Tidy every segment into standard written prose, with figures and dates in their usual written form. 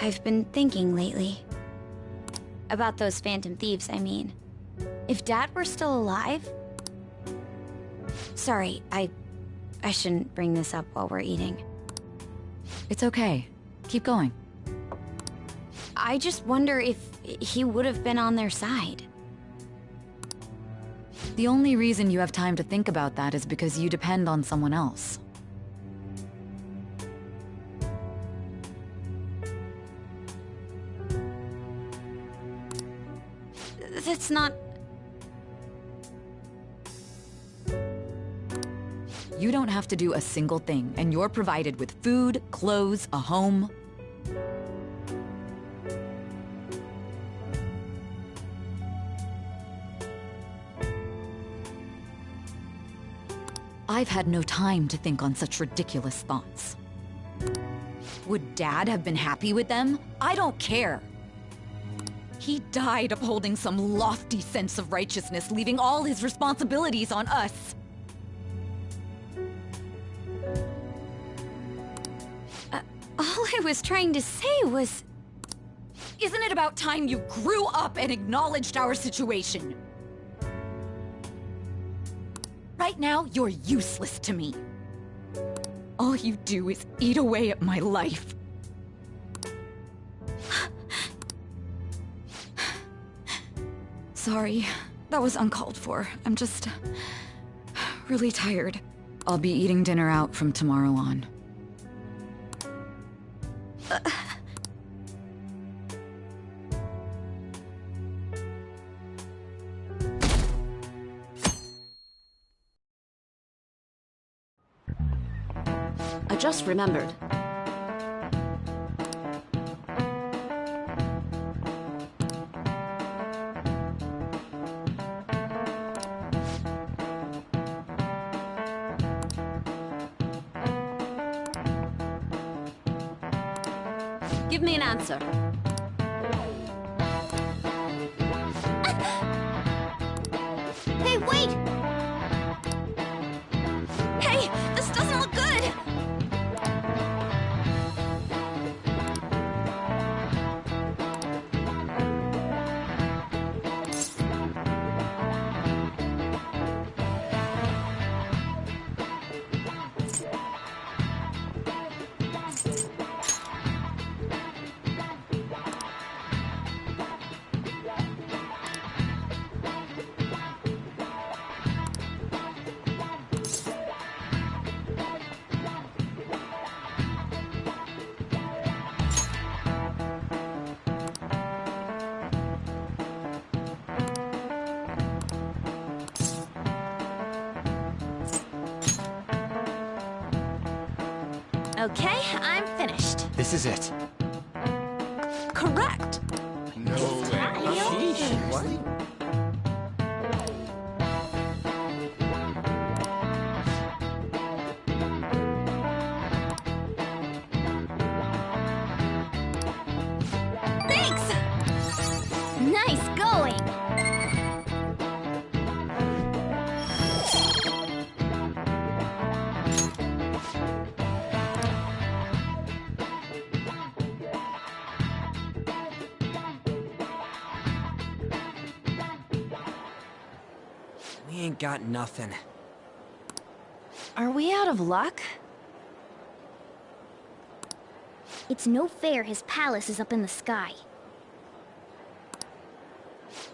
I've been thinking lately. About those phantom thieves, I mean. If Dad were still alive... Sorry, I shouldn't bring this up while we're eating. It's okay. Keep going. I just wonder if he would have been on their side. The only reason you have time to think about that is because you depend on someone else. That's not... You don't have to do a single thing, and you're provided with food, clothes, a home. I've had no time to think on such ridiculous thoughts. Would Dad have been happy with them? I don't care. He died upholding some lofty sense of righteousness, leaving all his responsibilities on us. All I was trying to say was... Isn't it about time you grew up and acknowledged our situation? Right now, you're useless to me. All you do is eat away at my life. Sorry, that was uncalled for. I'm just... really tired. I'll be eating dinner out from tomorrow on. I just remembered. Give me an answer. Hey, wait! Hey, this doesn't look good! Okay, I'm finished. This is it. Correct! No way. Sheesh. What? Thanks! Nice going! We ain't got nothing. Are we out of luck? It's no fair his palace is up in the sky.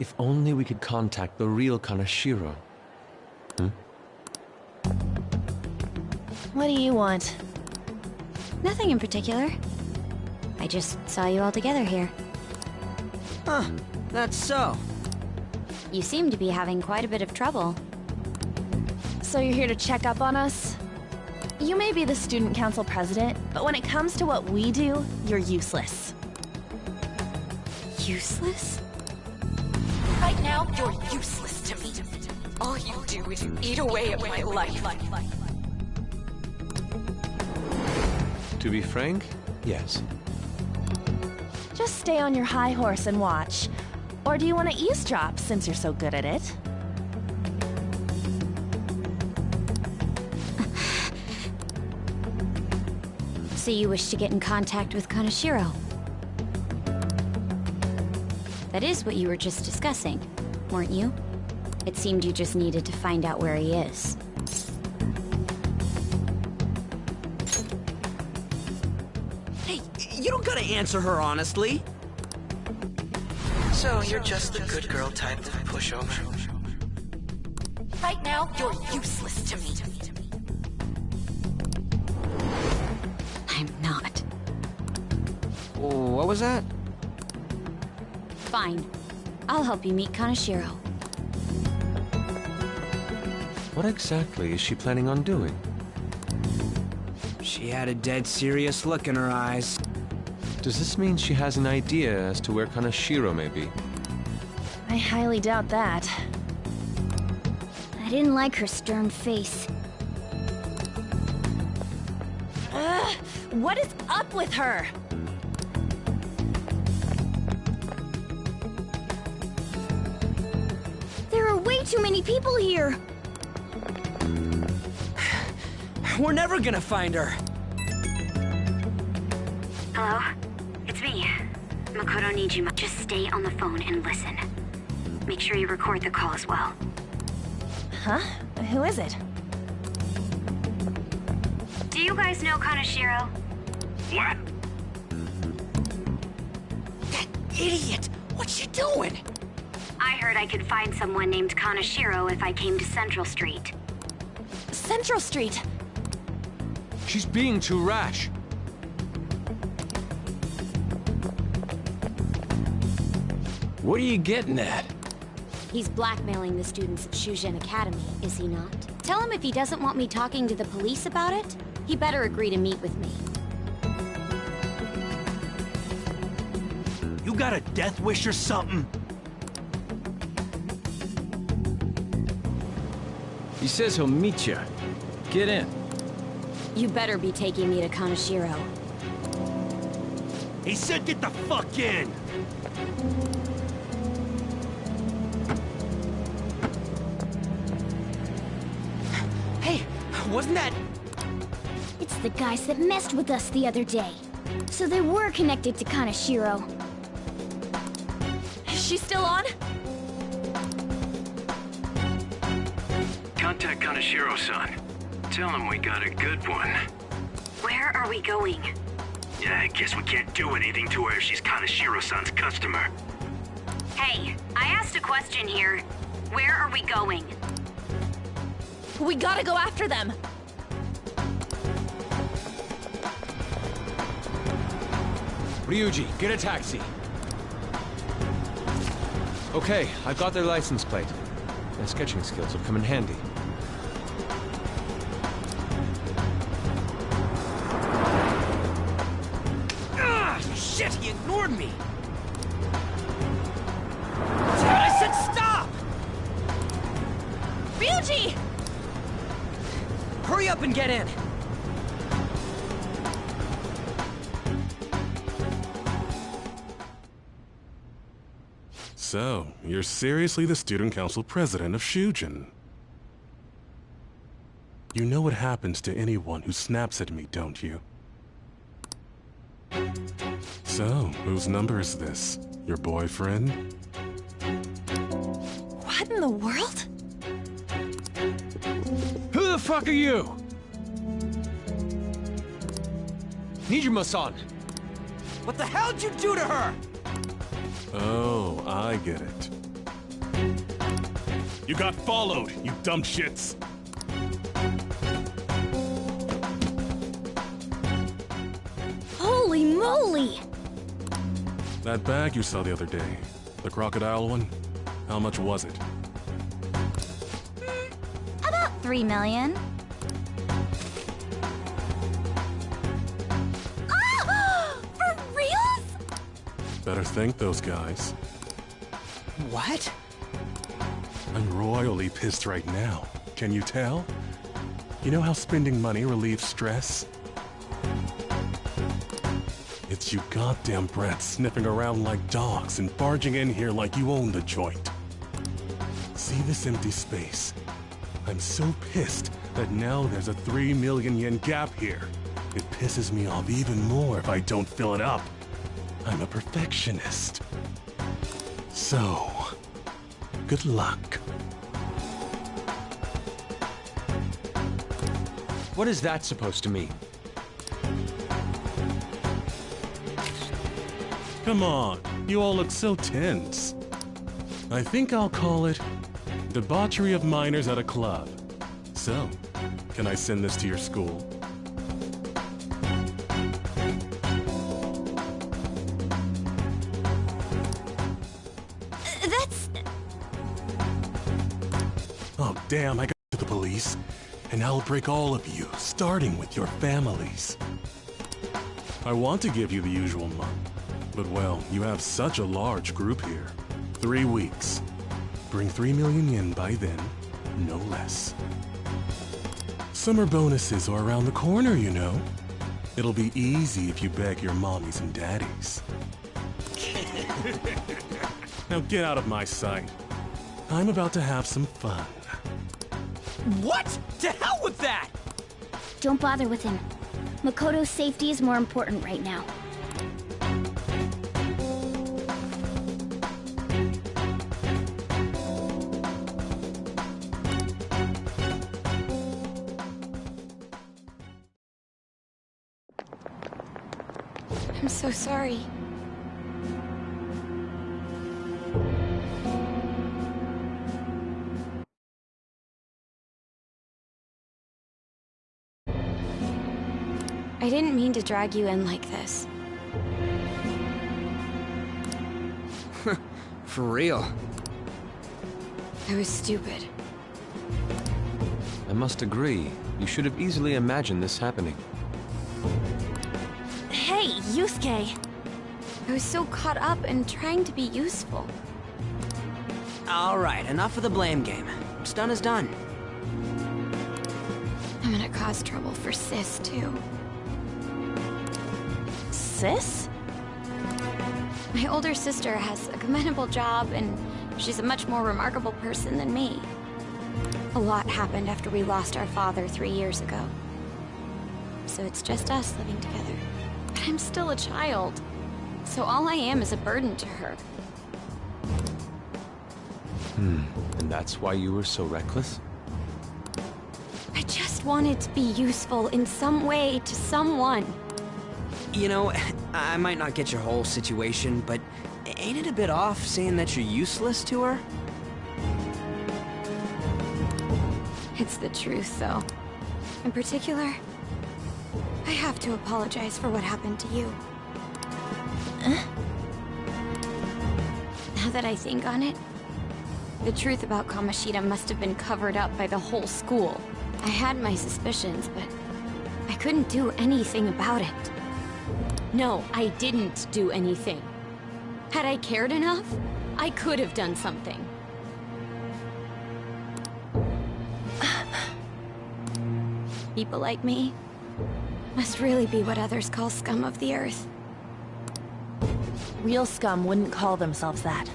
If only we could contact the real Kanashiro. What do you want? Nothing in particular. I just saw you all together here. Huh. That's so. You seem to be having quite a bit of trouble. So you're here to check up on us? You may be the student council president, but when it comes to what we do, you're useless. Useless? Right now, you're useless to me. All you do is eat away at my life. To be frank, yes. Just stay on your high horse and watch. Or do you want to eavesdrop, since you're so good at it? So you wish to get in contact with Kanashiro? That is what you were just discussing, weren't you? It seemed you just needed to find out where he is. Hey, you don't gotta answer her honestly. So you're just the good girl type of pushover. Right now, you're useless to me. I'm not. What was that? Fine. I'll help you meet Kaneshiro. What exactly is she planning on doing? She had a dead serious look in her eyes. Does this mean she has an idea as to where Kaneshiro may be? I highly doubt that. I didn't like her stern face. What is up with her? There are way too many people here. We're never gonna find her. Hello? It's me. Makoto Nijima. Just stay on the phone and listen. Make sure you record the call as well. Huh? Who is it? Do you guys know Kaneshiro? What? That idiot! What's she doing? I heard I could find someone named Kaneshiro if I came to Central Street. Central Street. She's being too rash. What are you getting at? He's blackmailing the students at Shujin Academy, is he not? Tell him if he doesn't want me talking to the police about it, he better agree to meet with me. You got a death wish or something? He says he'll meet you. Get in. You better be taking me to Kaneshiro. He said get the fuck in! Hey, wasn't that... It's the guys that messed with us the other day. So they were connected to Kaneshiro. Is she still on? Contact Kaneshiro-san. Tell him we got a good one. Where are we going? Yeah, I guess we can't do anything to her if she's Kaneshiro-san's customer. Hey, I asked a question here. Where are we going? We gotta go after them. Ryuji, get a taxi. Okay, I've got their license plate. My sketching skills will come in handy. Ah, shit, he ignored me! I said stop! Ryuji! Hurry up and get in! So, you're seriously the student council president of Shujin. You know what happens to anyone who snaps at me, don't you? So, whose number is this? Your boyfriend? What in the world? Who the fuck are you? Nijima-san! What the hell'd you do to her? Oh, I get it. You got followed, you dumb shits! Holy moly! That bag you saw the other day, the crocodile one, how much was it? About 3 million. For reals? Better thank those guys. What? I'm royally pissed right now. Can you tell? You know how spending money relieves stress? It's you goddamn brats sniffing around like dogs and barging in here like you own the joint. See this empty space? I'm so pissed that now there's a 3 million yen gap here. It pisses me off even more if I don't fill it up. I'm a perfectionist. So, good luck. What is that supposed to mean? Come on, you all look so tense. I think I'll call it debauchery of minors at a club. So, can I send this to your school? That's... Oh, damn, I got to the police. And I'll break all of you, starting with your families. I want to give you the usual month, but well, you have such a large group here. 3 weeks. Bring 3 million yen by then, no less. Summer bonuses are around the corner, you know. It'll be easy if you beg your mommies and daddies. Now get out of my sight. I'm about to have some fun. What? To hell with that! Don't bother with him. Makoto's safety is more important right now. I'm so sorry. I didn't mean to drag you in like this. For real. I was stupid. I must agree. You should have easily imagined this happening. Hey, Yusuke! I was so caught up in trying to be useful. Alright, enough of the blame game. What's done is done. I'm gonna cause trouble for Sis, too. Sis? My older sister has a commendable job, and she's a much more remarkable person than me. A lot happened after we lost our father 3 years ago. So it's just us living together. But I'm still a child, so all I am is a burden to her. And that's why you were so reckless? I just wanted to be useful in some way to someone. You know, I might not get your whole situation, but ain't it a bit off saying that you're useless to her? It's the truth, though. In particular, I have to apologize for what happened to you. Now that I think on it, the truth about Kamoshida must have been covered up by the whole school. I had my suspicions, but I couldn't do anything about it. No, I didn't do anything. Had I cared enough, I could have done something. People like me must really be what others call scum of the earth. Real scum wouldn't call themselves that.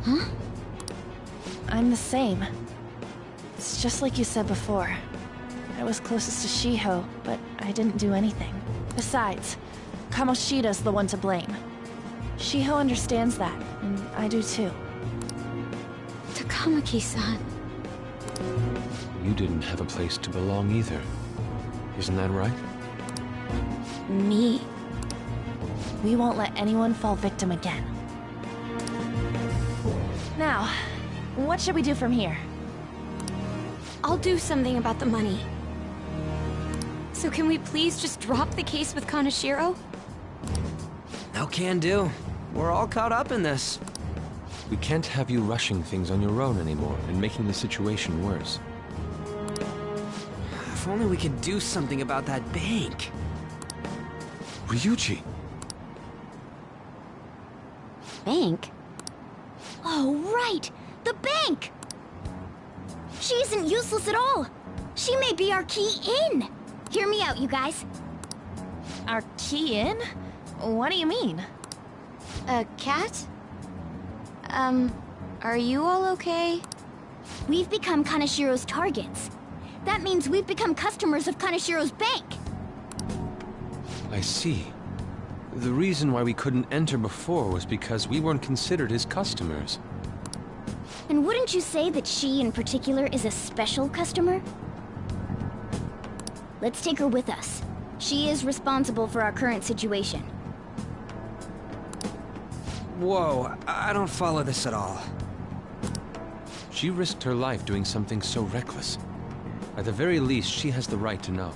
Huh? I'm the same. It's just like you said before. I was closest to Shiho, but I didn't do anything. Besides, Kamoshida's the one to blame. Shiho understands that, and I do too. Takamaki-san. You didn't have a place to belong either. Isn't that right? Me? We won't let anyone fall victim again. Now, what should we do from here? I'll do something about the money. So can we please just drop the case with Kaneshiro? No can do. We're all caught up in this. We can't have you rushing things on your own anymore and making the situation worse. If only we could do something about that bank. Ryuji! Bank? Oh, right! The bank! She isn't useless at all! She may be our key in! Hear me out, you guys. Our key in? What do you mean? A cat? Are you all okay? We've become Kaneshiro's targets. That means we've become customers of Kaneshiro's bank. I see. The reason why we couldn't enter before was because we weren't considered his customers. And wouldn't you say that she in particular is a special customer? Let's take her with us. She is responsible for our current situation. Whoa, I don't follow this at all. She risked her life doing something so reckless. At the very least, she has the right to know.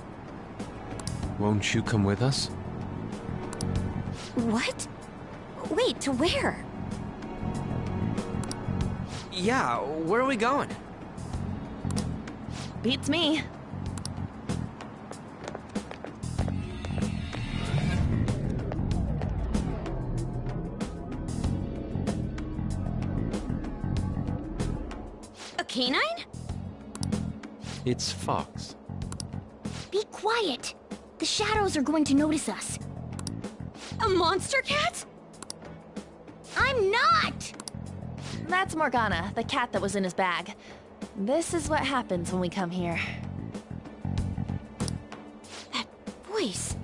Won't you come with us? What? Wait, to where? Yeah, where are we going? Beats me. A canine? It's Fox. Be quiet. The shadows are going to notice us. A monster cat? I'm not! That's Morgana, the cat that was in his bag. This is what happens when we come here. That voice.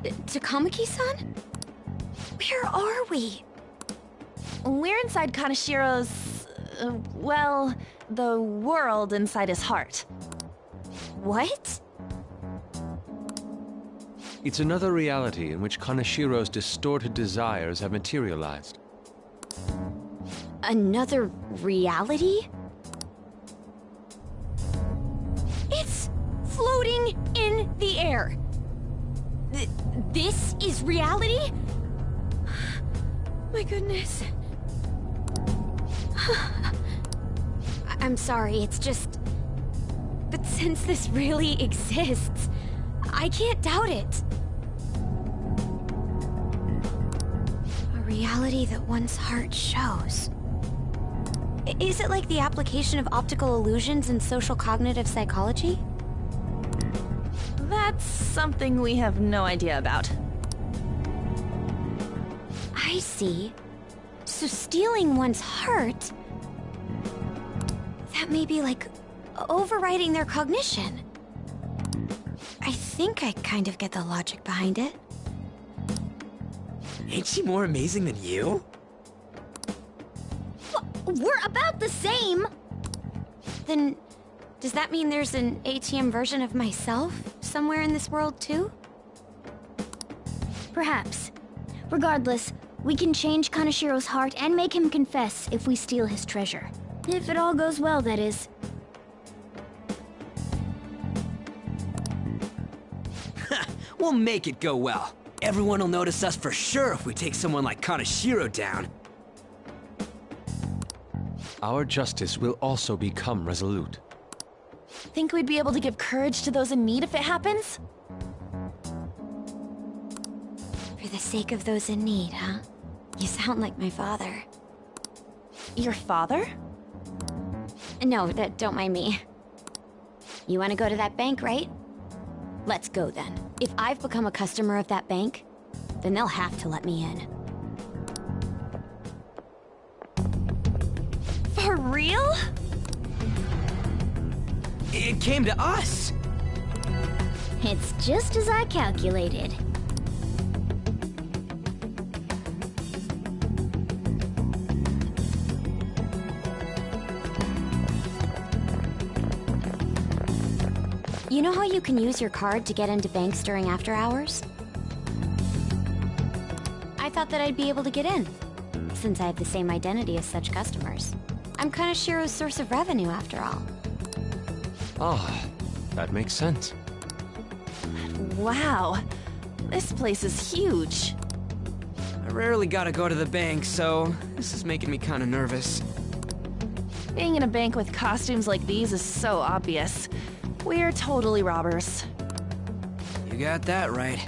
Takamaki-san? Where are we? We're inside Kanashiro's... well, the world inside his heart. What? It's another reality in which Kanashiro's distorted desires have materialized. Another reality? It's floating in the air. This is reality? My goodness. I'm sorry, it's just... But since this really exists, I can't doubt it. A reality that one's heart shows. Is it like the application of optical illusions in social cognitive psychology? That's something we have no idea about. I see. So stealing one's heart... That may be like overriding their cognition. I think I kind of get the logic behind it. Ain't she more amazing than you? We're about the same! Then, does that mean there's an ATM version of myself somewhere in this world too? Perhaps. Regardless, we can change Kanashiro's heart and make him confess if we steal his treasure. If it all goes well, that is. We'll make it go well. Everyone will notice us for sure if we take someone like Kanashiro down. Our justice will also become resolute. Think we'd be able to give courage to those in need if it happens? For the sake of those in need, huh? You sound like my father. Your father? No, don't mind me. You want to go to that bank, right? Let's go then. If I've become a customer of that bank, then they'll have to let me in. For real? It came to us! It's just as I calculated. You know how you can use your card to get into banks during after hours? I thought that I'd be able to get in, since I have the same identity as such customers. I'm Kanashiro's source of revenue, after all. Ah, that makes sense. Wow. This place is huge. I rarely gotta go to the bank, so this is making me kinda nervous. Being in a bank with costumes like these is so obvious. We're totally robbers. You got that right.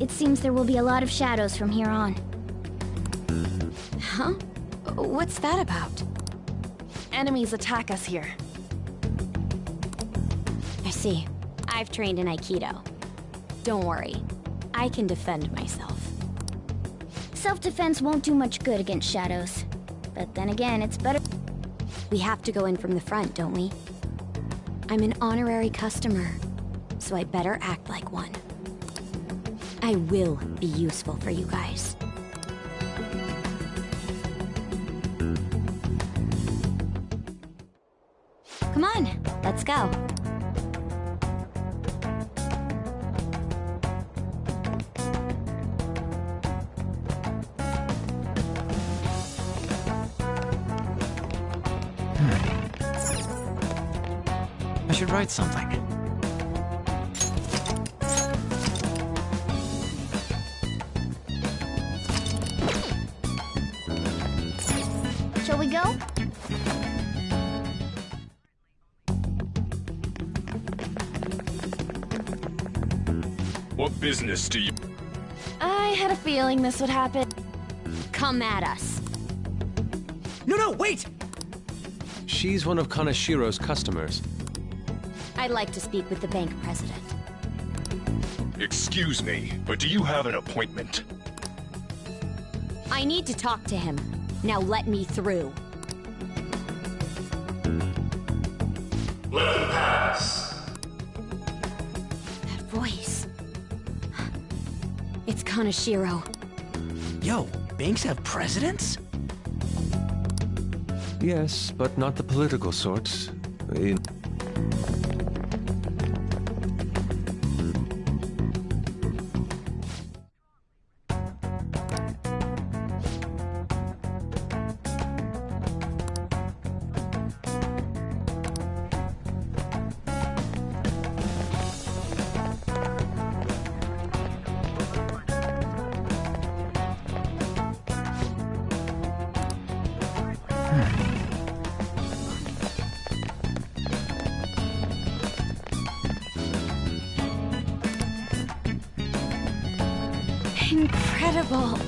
It seems there will be a lot of shadows from here on. Huh? What's that about? Enemies attack us here. I see. I've trained in Aikido. Don't worry. I can defend myself. Self-defense won't do much good against shadows. But then again, it's better... We have to go in from the front, don't we? I'm an honorary customer, so I better act like one. I will be useful for you guys. Come on, let's go. I should write something. Shall we go? What business do you... I had a feeling this would happen. Come at us. No, wait! She's one of Kanashiro's customers. I'd like to speak with the bank president. Excuse me, but do you have an appointment? I need to talk to him. Now let me through. Let them pass. That voice. It's Kanashiro. Yo, banks have presidents? Yes, but not the political sort. Incredible.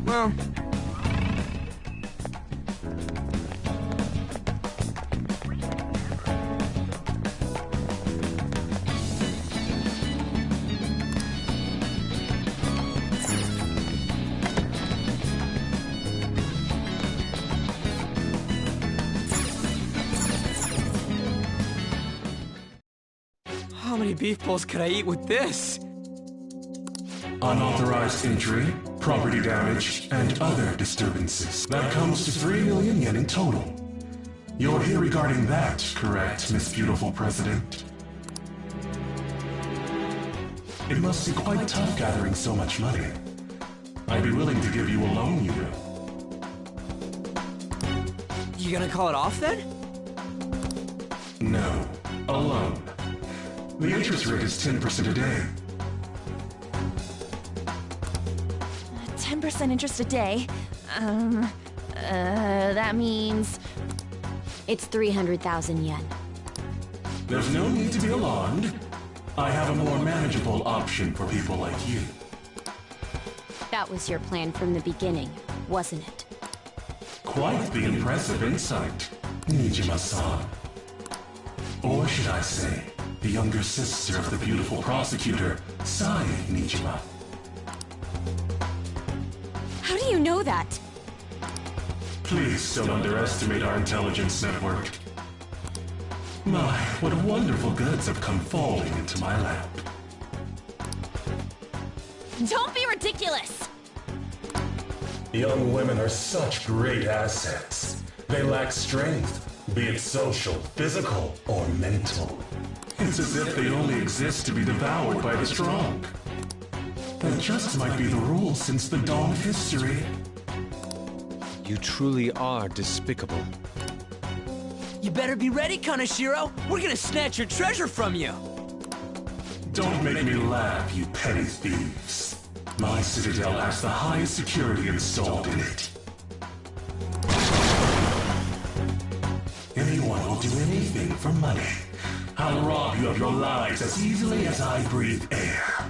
Well... How many beef bowls could I eat with this? Unauthorized entry, property damage, and other disturbances. That comes to 3 million yen in total. You're here regarding that, correct, Miss Beautiful President? It must be quite tough gathering so much money. I'd be willing to give you a loan, you know. You gonna call it off then? No, a loan. The interest rate is 10% a day. 10% interest a day. That means... It's 300,000 yen. There's no need to be alarmed. I have a more manageable option for people like you. That was your plan from the beginning, wasn't it? Quite the impressive insight, Nijima-san. Or should I say, the younger sister of the beautiful prosecutor, Sae Nijima. How do you know that? Please don't underestimate our intelligence network. My, what wonderful goods have come falling into my lap. Don't be ridiculous! Young women are such great assets. They lack strength, be it social, physical, or mental. It's as if they only exist to be devoured by the strong. That just might be the rule since the dawn of history. You truly are despicable. You better be ready, Kanashiro! We're gonna snatch your treasure from you! Don't make me laugh, you petty thieves. My citadel has the highest security installed in it. Anyone will do anything for money. I'll rob you of your lives as easily as I breathe air.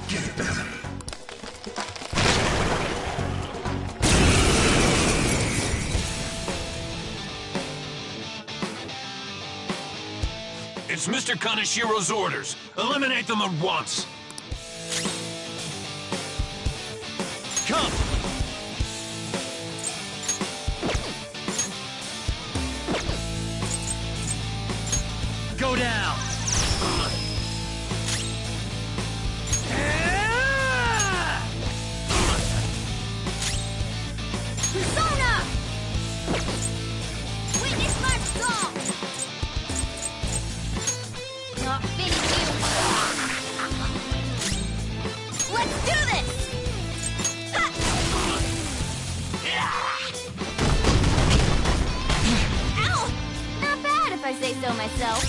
Get them. It's Mr. Kanashiro's orders. Eliminate them at once. Come! Go down! say so myself.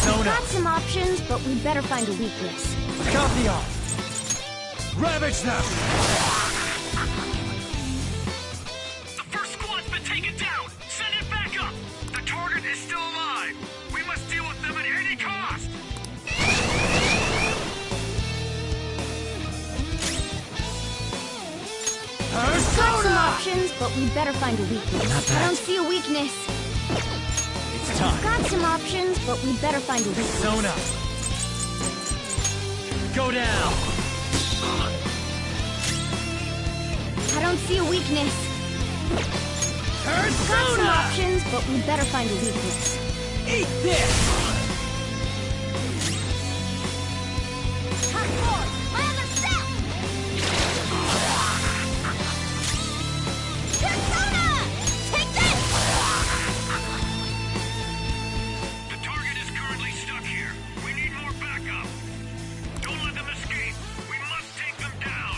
Zona. Got some options, but we'd better find a weakness. Copy all. Ravage them! The first squad's been taken down! Send it back up! The target is still alive! We must deal with them at any cost! Got some options, but we'd better find a weakness. Not that. I don't see a weakness. It's time. Got some options, but we'd better find a weakness. Zona. Go down! I don't see a weakness. Got some options, but we'd better find a weakness. Eat this! My other self! Persona! Take this! The target is currently stuck here. We need more backup. Don't let them escape. We must take them down.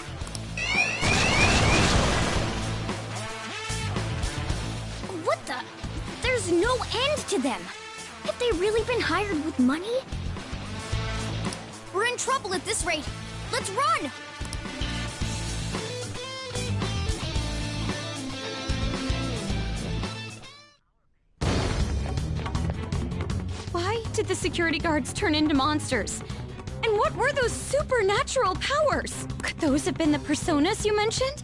What the? There's no end to them. Have they really been hired with money? We're in trouble at this rate. Let's run! Why did the security guards turn into monsters? And what were those supernatural powers? Could those have been the personas you mentioned?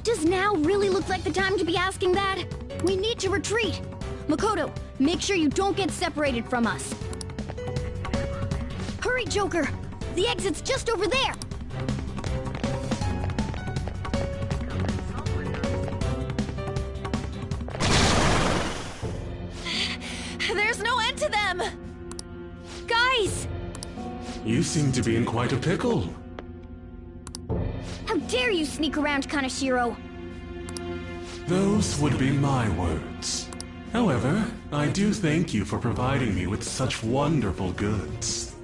Does now really look like the time to be asking that? We need to retreat. Makoto, make sure you don't get separated from us. Hurry, Joker! The exit's just over there! There's no end to them! Guys! You seem to be in quite a pickle. How dare you sneak around Kaneshiro? Those would be my words. However, I do thank you for providing me with such wonderful goods.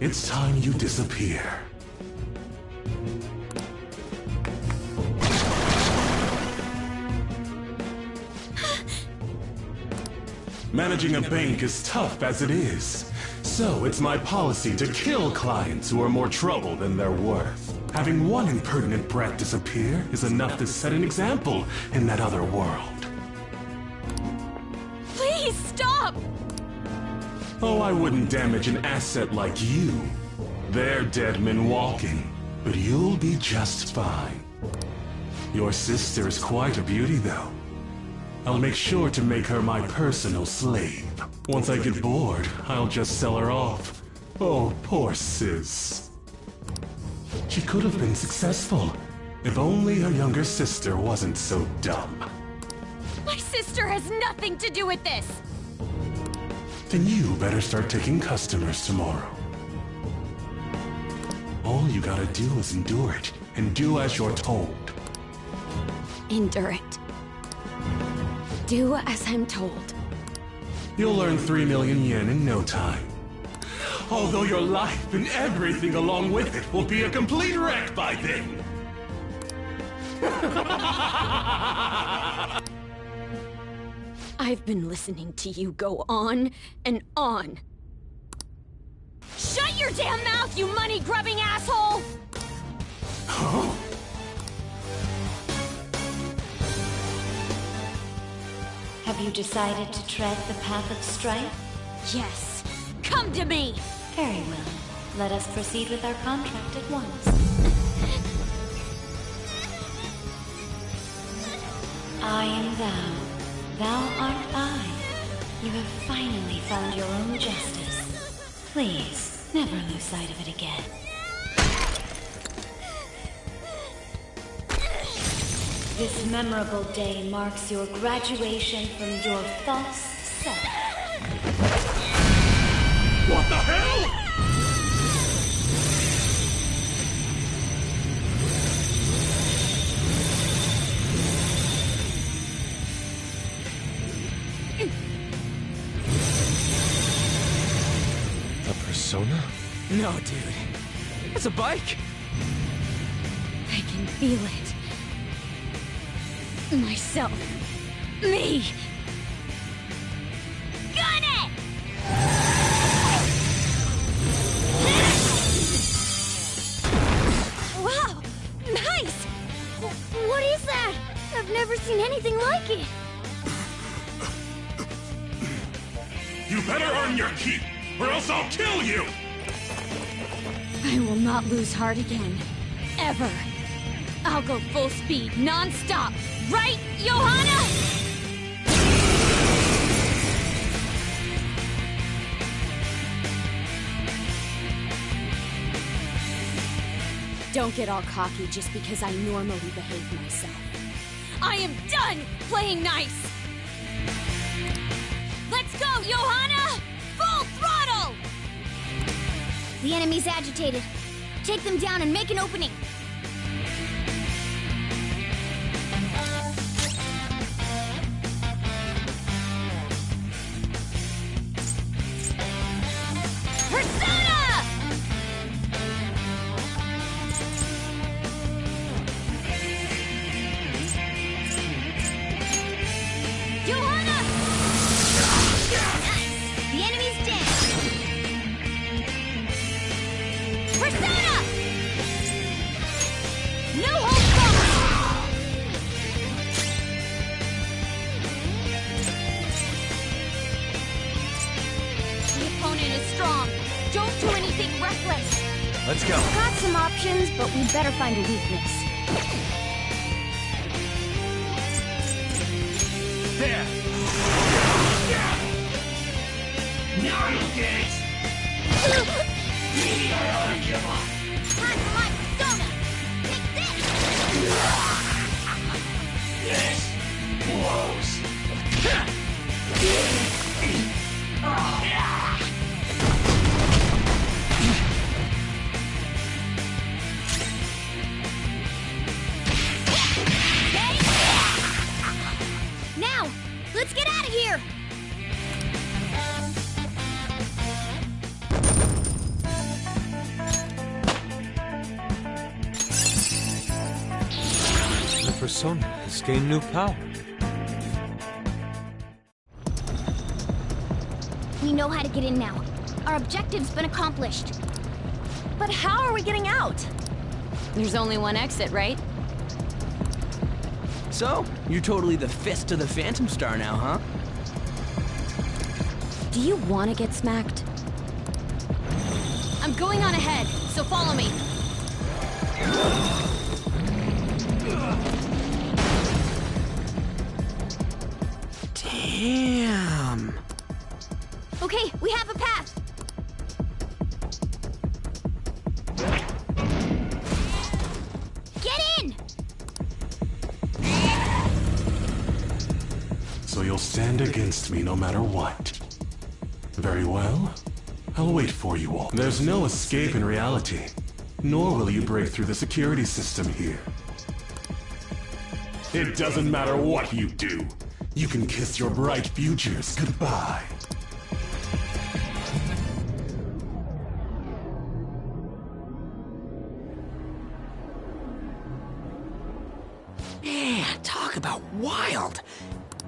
It's time you disappear. Managing a bank is tough as it is, so it's my policy to kill clients who are more trouble than they're worth. Having one impertinent brat disappear is enough to set an example in that other world. Please stop! Oh, I wouldn't damage an asset like you. They're dead men walking, but you'll be just fine. Your sister is quite a beauty, though. I'll make sure to make her my personal slave. Once I get bored, I'll just sell her off. Oh, poor sis. She could have been successful, if only her younger sister wasn't so dumb. My sister has nothing to do with this! Then you better start taking customers tomorrow. All you gotta do is endure it, and do as you're told. Endure it. Do as I'm told. You'll earn 3 million yen in no time. Although your life and everything along with it will be a complete wreck by then. I've been listening to you go on and on. Shut your damn mouth, you money-grubbing asshole! Huh? Have you decided to tread the path of strife? Yes. Come to me! Very well. Let us proceed with our contract at once. I am thou. Thou art I. You have finally found your own justice. Please, never lose sight of it again. This memorable day marks your graduation from your false self. What the hell?! A persona? No, dude. It's a bike. I can feel it. Myself. Me! done it! Wow! Nice! What is that? I've never seen anything like it. You better earn your keep, or else I'll kill you! I will not lose heart again. Ever. I'll go full speed, non-stop. Right, Johanna? Don't get all cocky just because I normally behave myself. I am done playing nice! Let's go, Johanna! Full throttle! The enemy's agitated. Take them down and make an opening. Persona! Johanna! Nice! The enemy's dead. Persona! No holds barred! The opponent is strong. Don't do anything reckless. Let's go. Got some options, but we'd better find a weakness. There! Now you get it! Maybe I ought to give up. Time for my persona! Take this! This blows! Now, let's get out of here! The persona has gained new power. We know how to get in now. Our objective's been accomplished. But how are we getting out? There's only one exit, right? So, you're totally the fist of the Phantom Star now, huh? Do you want to get smacked? I'm going on ahead, so follow me. Damn. Okay, we have a path. Get in! So you'll stand against me no matter what. Very well. I'll wait for you all. There's no escape in reality, nor will you break through the security system here. It doesn't matter what you do. You can kiss your bright futures goodbye. Man, talk about wild.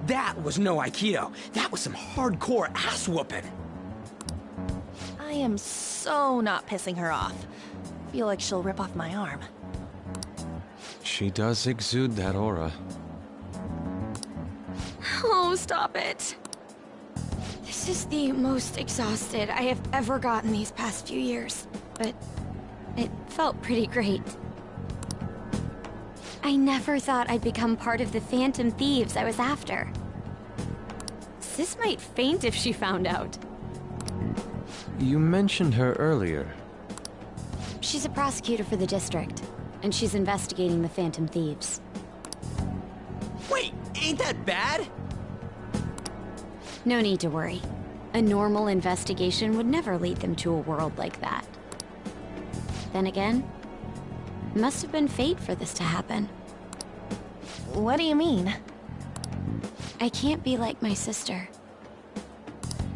That was no Aikido. That was some hardcore ass whooping. I am so not pissing her off. Feel like she'll rip off my arm. She does exude that aura. Oh, stop it. This is the most exhausted I have ever gotten these past few years, but it felt pretty great. I never thought I'd become part of the Phantom Thieves I was after. Sis might faint if she found out. You mentioned her earlier. She's a prosecutor for the district, and she's investigating the Phantom Thieves. Wait, ain't that bad? No need to worry. A normal investigation would never lead them to a world like that. Then again, it must have been fate for this to happen. What do you mean? I can't be like my sister.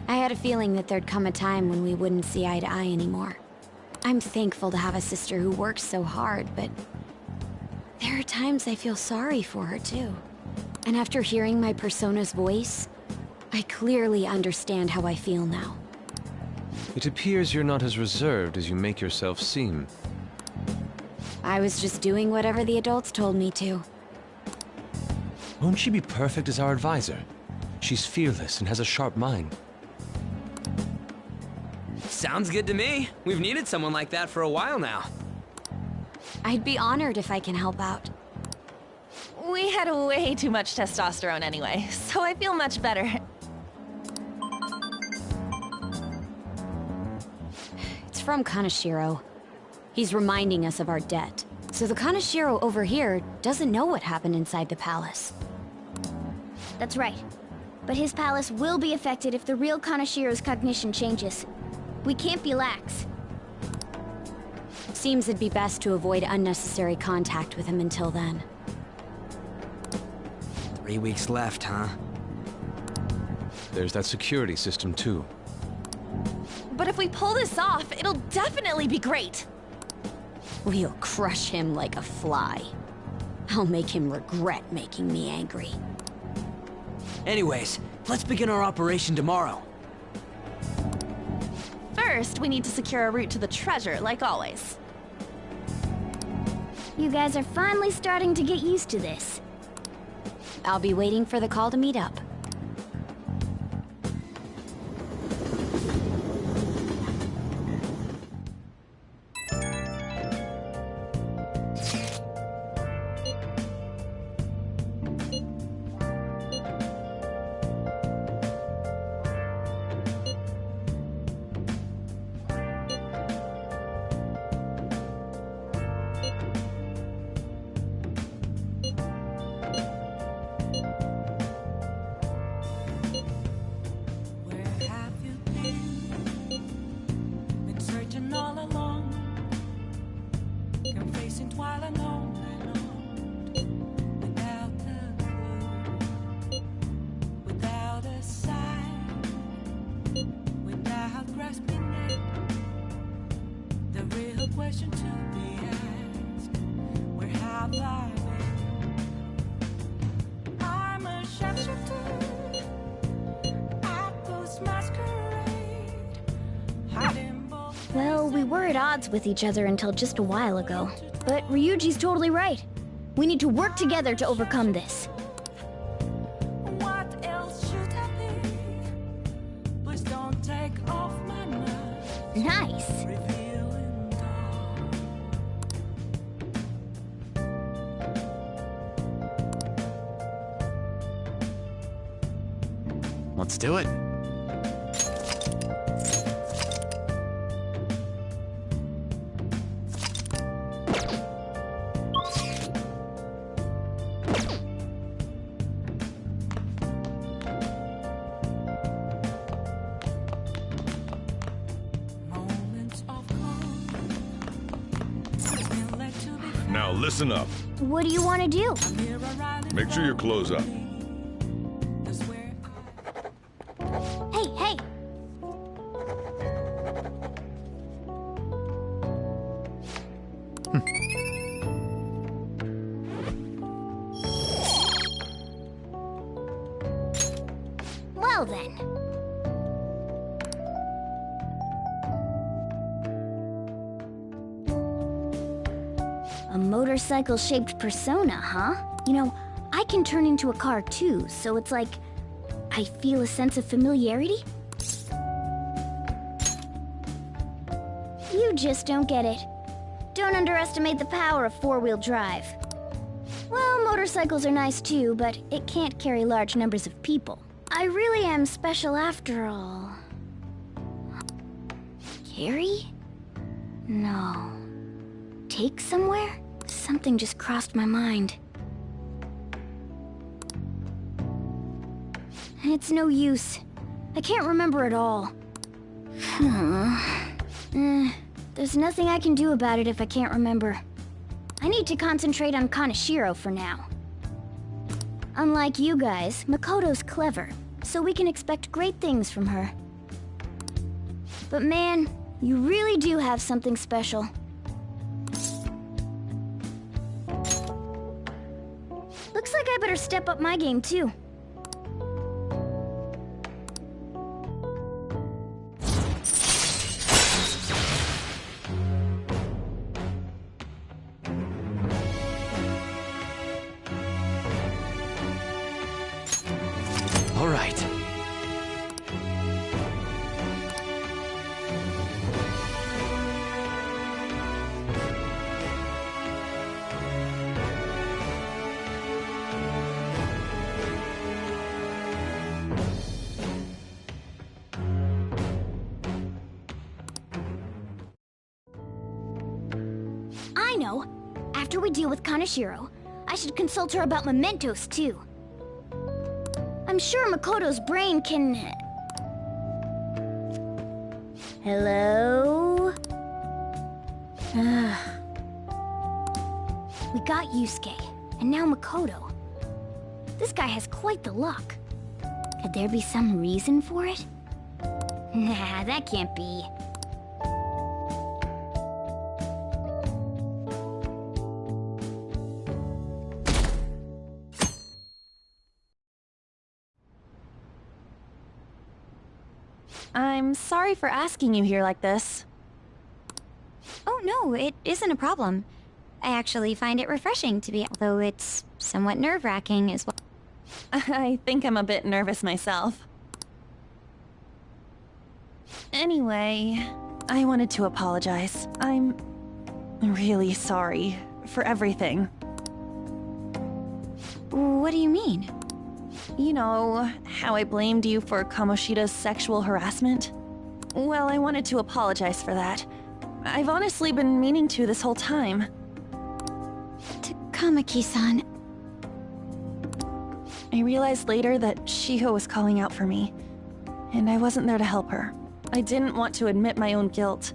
I had a feeling that there'd come a time when we wouldn't see eye to eye anymore. I'm thankful to have a sister who works so hard, but there are times I feel sorry for her too. And after hearing my persona's voice, I clearly understand how I feel now. It appears you're not as reserved as you make yourself seem. I was just doing whatever the adults told me to. Won't she be perfect as our advisor? She's fearless and has a sharp mind. Sounds good to me. We've needed someone like that for a while now. I'd be honored if I can help out. We had way too much testosterone anyway, so I feel much better. It's from Kaneshiro. He's reminding us of our debt. So the Kaneshiro over here doesn't know what happened inside the palace. That's right. But his palace will be affected if the real Kaneshiro's cognition changes. We can't be lax. Seems it'd be best to avoid unnecessary contact with him until then. 3 weeks left, huh? There's that security system, too. But if we pull this off, it'll definitely be great! We'll crush him like a fly. I'll make him regret making me angry. Anyways, let's begin our operation tomorrow. First, we need to secure a route to the treasure, like always. You guys are finally starting to get used to this. I'll be waiting for the call to meet up. Well, we were at odds with each other until just a while ago. But Ryuji's totally right. We need to work together to overcome this. What else should I be? Please don't take off my mask. Nice. Revealing Let's do it. Now listen up. What do you want to do? Make sure you close up. Hey, hey! Well then. A motorcycle-shaped persona, huh? You know, I can turn into a car too, so it's like I feel a sense of familiarity? You just don't get it. Don't underestimate the power of four-wheel drive. Well, motorcycles are nice too, but it can't carry large numbers of people. I really am special after all. Carry? No. Take somewhere? Something just crossed my mind. It's no use. I can't remember it all. There's nothing I can do about it if I can't remember. I need to concentrate on Kaneshiro for now. Unlike you guys, Makoto's clever, so we can expect great things from her. But man, you really do have something special. Looks like I better step up my game too. right. I know. After we deal with Kaneshiro, I should consult her about mementos, too. I'm sure Makoto's brain can... Hello? We got Yusuke, and now Makoto. This guy has quite the luck. Could there be some reason for it? Nah, that can't be. I'm sorry for asking you here like this. Oh no, it isn't a problem. I actually find it refreshing to be, although it's somewhat nerve-wracking as well. I think I'm a bit nervous myself. Anyway, I wanted to apologize. I'm really sorry for everything. What do you mean? You know, how I blamed you for Kamoshida's sexual harassment? Well, I wanted to apologize for that. I've honestly been meaning to this whole time. Kamaki-san. I realized later that Shiho was calling out for me, and I wasn't there to help her. I didn't want to admit my own guilt.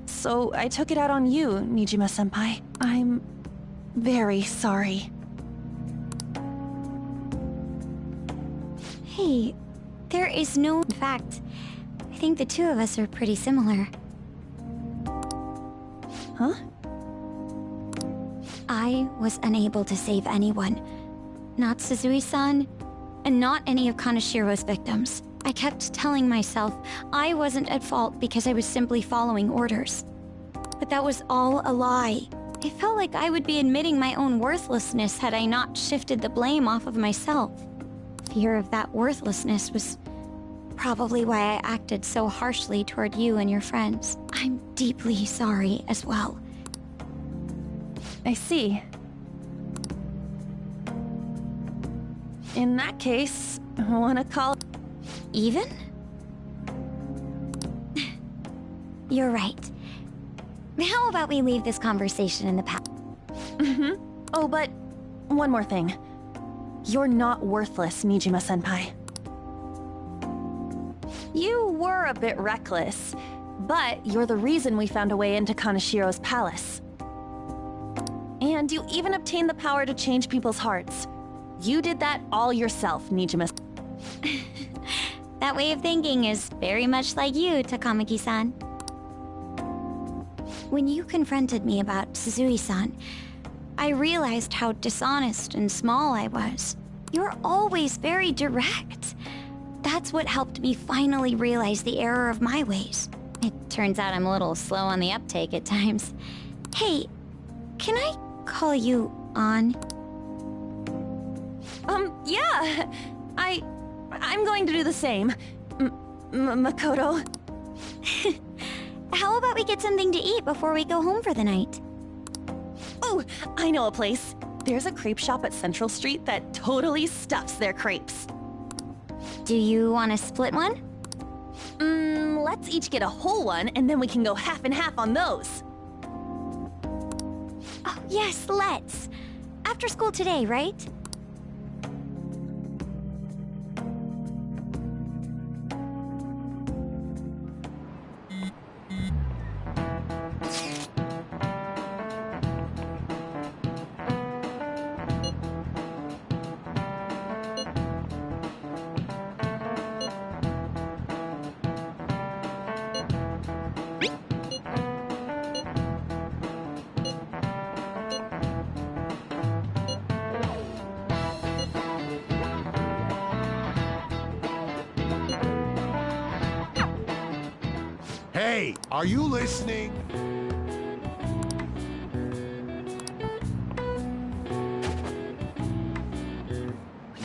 So I took it out on you, Nijima-senpai. I'm very sorry. Hey, there is no... In fact, I think the two of us are pretty similar. Huh? I was unable to save anyone. Not Suzui-san, and not any of Kaneshiro's victims. I kept telling myself I wasn't at fault because I was simply following orders. But that was all a lie. I felt like I would be admitting my own worthlessness had I not shifted the blame off of myself. Fear of that worthlessness was probably why I acted so harshly toward you and your friends. I'm deeply sorry as well. I see. In that case, wanna call... Even? You're right. How about we leave this conversation in the past? Oh, but one more thing. You're not worthless, Nijima-senpai. You were a bit reckless, but you're the reason we found a way into Kaneshiro's palace. And you even obtained the power to change people's hearts. You did that all yourself, Nijima. That way of thinking is very much like you, Takamaki-san. When you confronted me about Suzui-san, I realized how dishonest and small I was. You're always very direct. That's what helped me finally realize the error of my ways. It turns out I'm a little slow on the uptake at times. Hey, can I call you on? Yeah! I'm going to do the same. Makoto. How about we get something to eat before we go home for the night? Oh, I know a place. There's a crepe shop at Central Street that totally stuffs their crepes. Do you want to split one? Let's each get a whole one, and then we can go half and half on those. Oh, yes, let's. After school today, right? Hey, are you listening?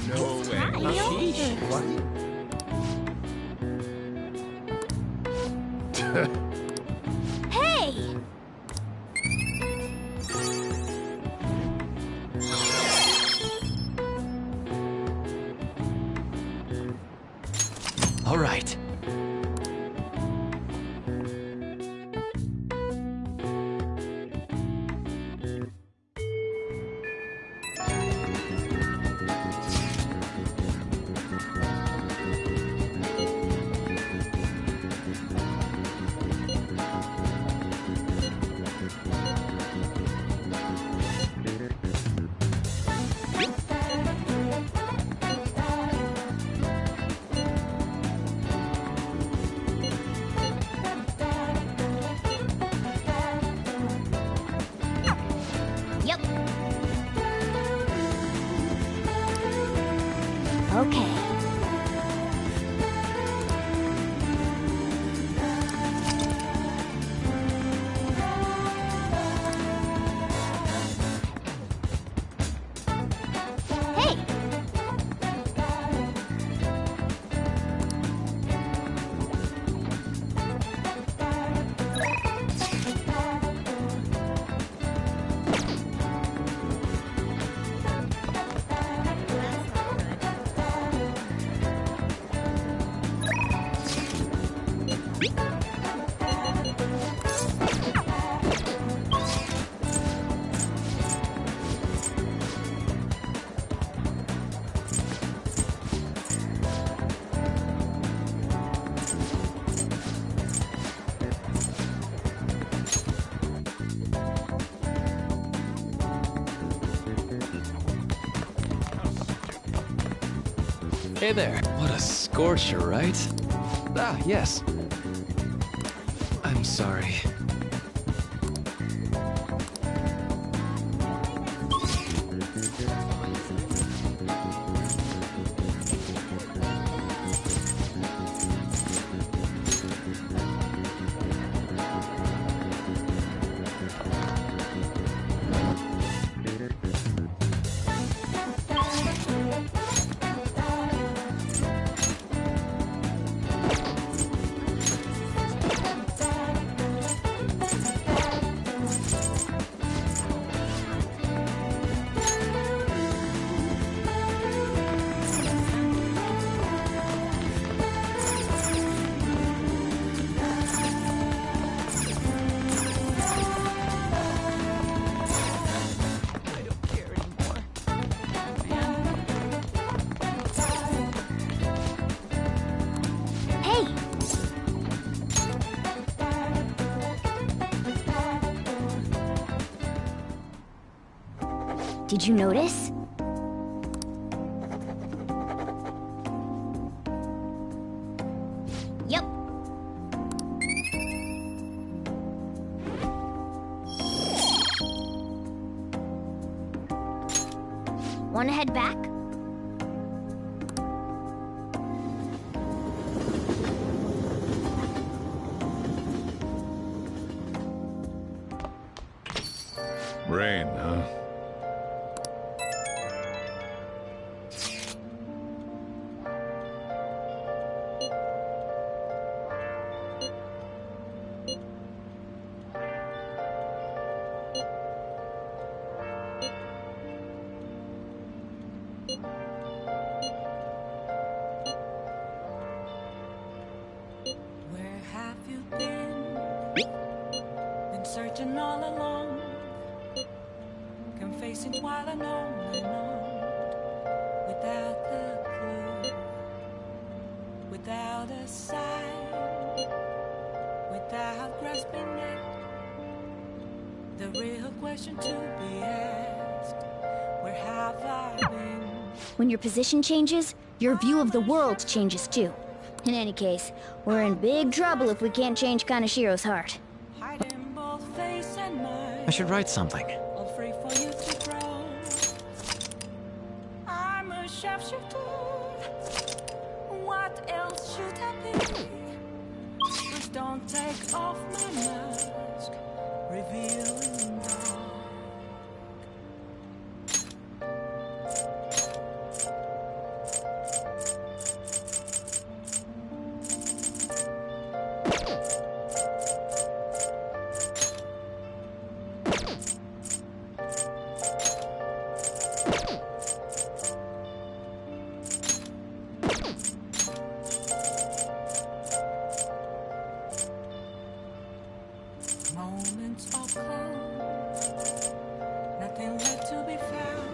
No way. Hi. What? Okay. Hey there. What a scorcher, right? Ah, yes. I'm sorry. Did you notice? Yep. Wanna head back? Rain, huh? Where have you been? Been searching all along, confessing while alone and on, without a clue, without a sign, without grasping it. The real question to be asked: where have I been? When your position changes, your view of the world changes too. In any case, we're in big trouble if we can't change Kanashiro's heart. Hiding both face and mind. I should write something. All free for you to grow. I'm a sharpshooter. What else should I be? Please don't take off my mask, revealing dark. Moments of calm, nothing left to be found.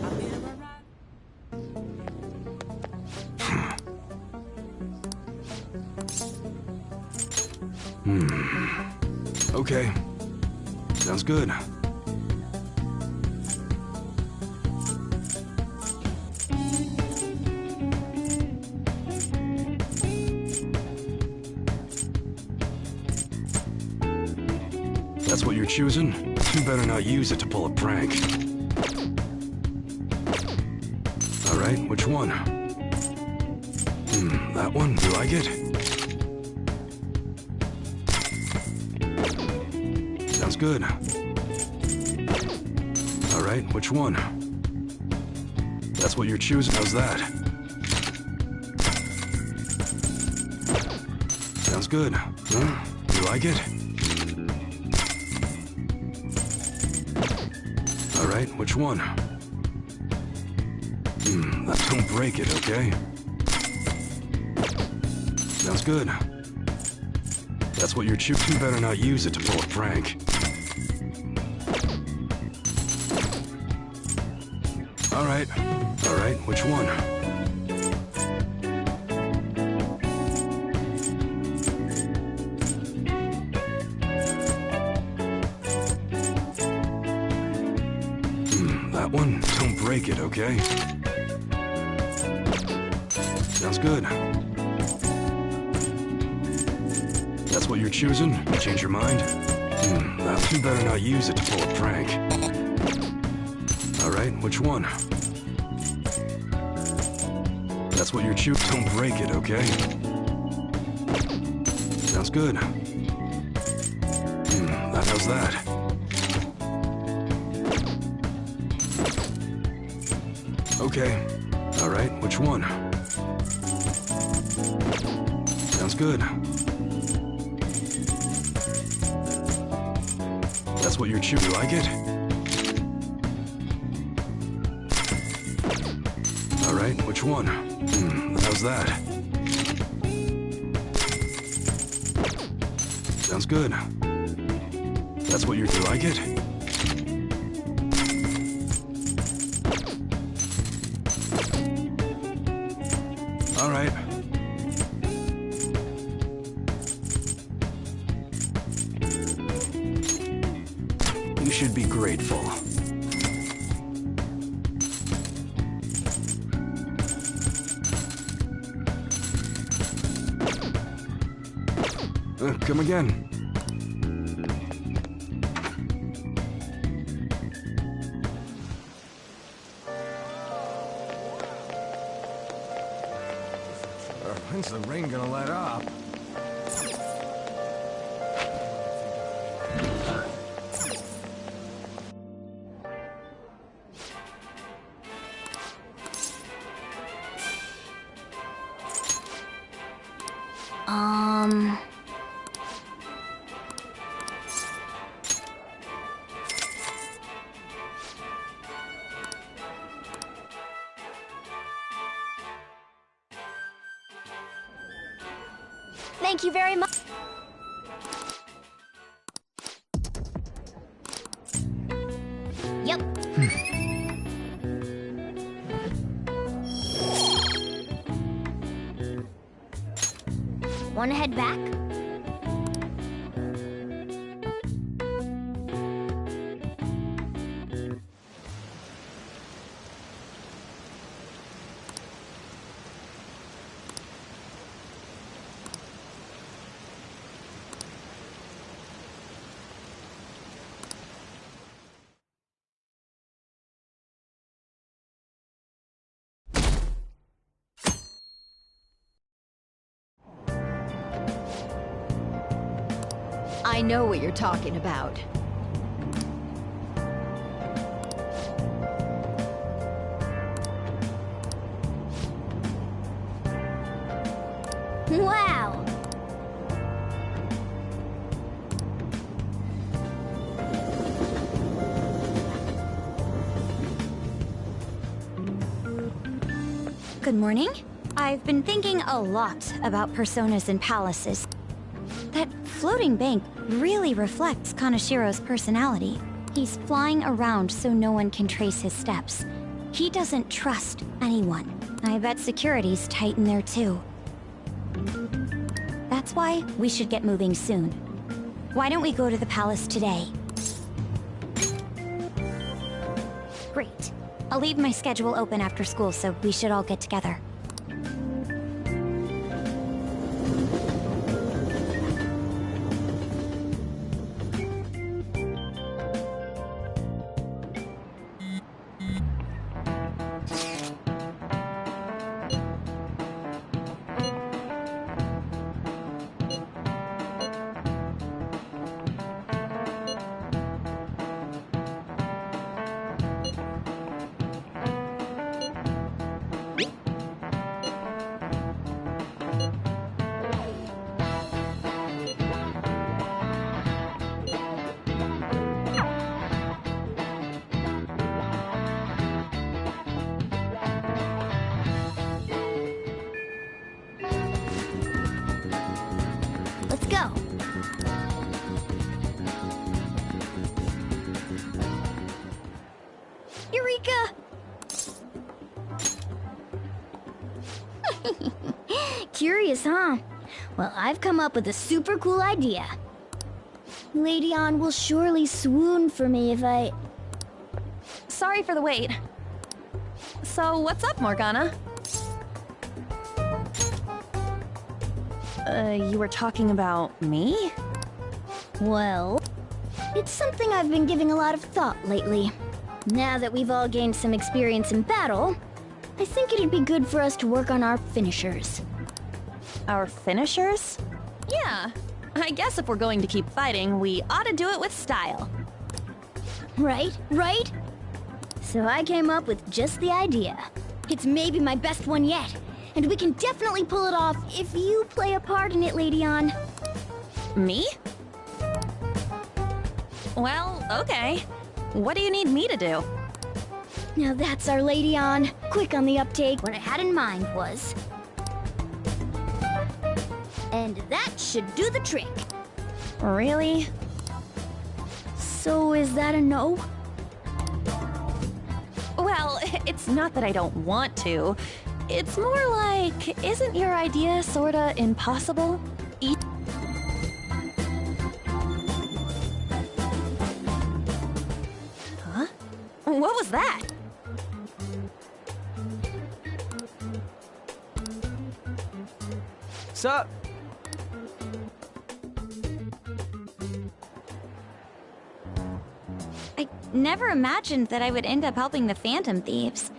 I'll be right. Okay. Sounds good. That's what you're choosing? You better not use it to pull a prank. All right. Alright, which one? That one? You like it? Sounds good. Alright, which one? That's what you're choosing. How's that? Sounds good. Huh? You like it? Alright, which one? Don't break it, okay? Sounds good. That's what you're choosing. You better not use it to pull a prank. Alright. Alright, which one? That one? Don't break it, okay? Sounds good. That's what you're choosing? You change your mind? You better not use it to pull a prank. Alright, which one? That's what you're choosing. Don't break it, okay? Sounds good. How's that? Okay. Alright, which one? Sounds good. That's what you're choosing. You like it? Alright, which one? How's that? Sounds good. That's what you like it? Alright. You should be grateful. Come again. When's the rain gonna let up? Thank you very much. Yep. Want to head back? I know what you're talking about. Wow! Good morning. I've been thinking a lot about personas and palaces. That floating bank really reflects Kanashiro's personality. He's flying around so no one can trace his steps. He doesn't trust anyone. I bet security's tight in there too. That's why we should get moving soon. Why don't we go to the palace today? Great. I'll leave my schedule open after school, so we should all get together. Curious, huh? Well, I've come up with a super cool idea. Lady An will surely swoon for me if I... Sorry for the wait. So, what's up, Morgana? You were talking about me? Well, it's something I've been giving a lot of thought lately. Now that we've all gained some experience in battle, I think it'd be good for us to work on our finishers. Our finishers? Yeah. I guess if we're going to keep fighting, we ought to do it with style. Right? Right? So I came up with just the idea. It's maybe my best one yet, and we can definitely pull it off if you play a part in it, Lady An. Me? Well, okay. What do you need me to do? Now that's our Lady An. Quick on the uptake. What I had in mind was... And that should do the trick. Really? So is that a no? Well, it's not that I don't want to. It's more like, isn't your idea sorta impossible? Huh? What was that? Sup? I never imagined that I would end up helping the Phantom Thieves.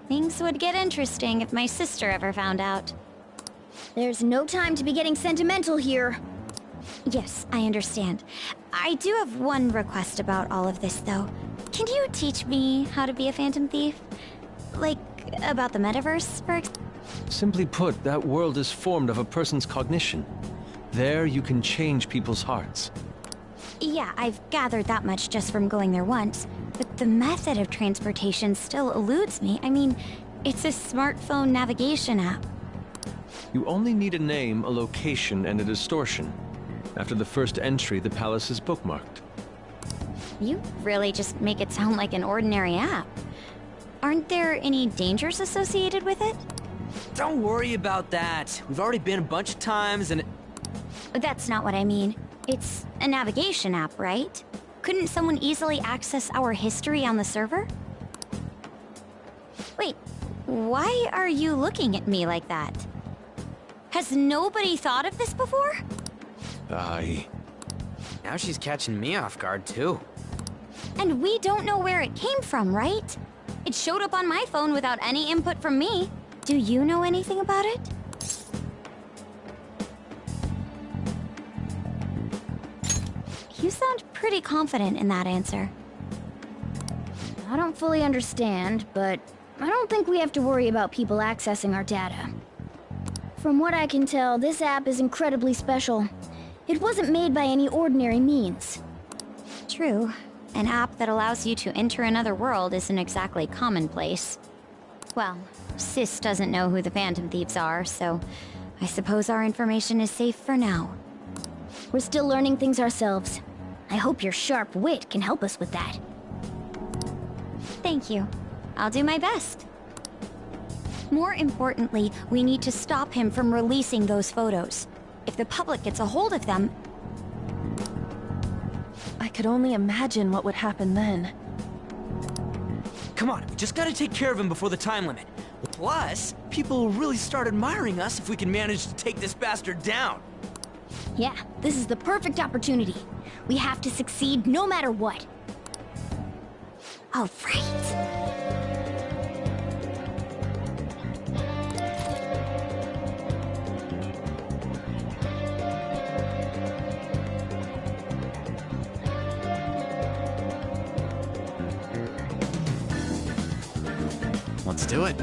Things would get interesting if my sister ever found out. There's no time to be getting sentimental here. Yes, I understand. I do have one request about all of this, though. Can you teach me how to be a Phantom Thief? Like, about the metaverse, for example? Simply put, that world is formed of a person's cognition. There you can change people's hearts. Yeah, I've gathered that much just from going there once. But the method of transportation still eludes me. I mean, it's a smartphone navigation app. You only need a name, a location, and a distortion. After the first entry, the palace is bookmarked. You really just make it sound like an ordinary app. Aren't there any dangers associated with it? Don't worry about that. We've already been a bunch of times and... That's not what I mean. It's a navigation app, right? Couldn't someone easily access our history on the server? Wait, why are you looking at me like that? Has nobody thought of this before? Now she's catching me off guard, too. And we don't know where it came from, right? It showed up on my phone without any input from me. Do you know anything about it? You sound pretty confident in that answer. I don't fully understand, but I don't think we have to worry about people accessing our data. From what I can tell, this app is incredibly special. It wasn't made by any ordinary means. True. An app that allows you to enter another world isn't exactly commonplace. Well, Sis doesn't know who the Phantom Thieves are, so I suppose our information is safe for now. We're still learning things ourselves. I hope your sharp wit can help us with that. Thank you. I'll do my best. More importantly, we need to stop him from releasing those photos. If the public gets a hold of them... I could only imagine what would happen then. Come on, we just gotta take care of him before the time limit. Plus, people will really start admiring us if we can manage to take this bastard down. Yeah, this is the perfect opportunity. We have to succeed no matter what. All right. Let's do it.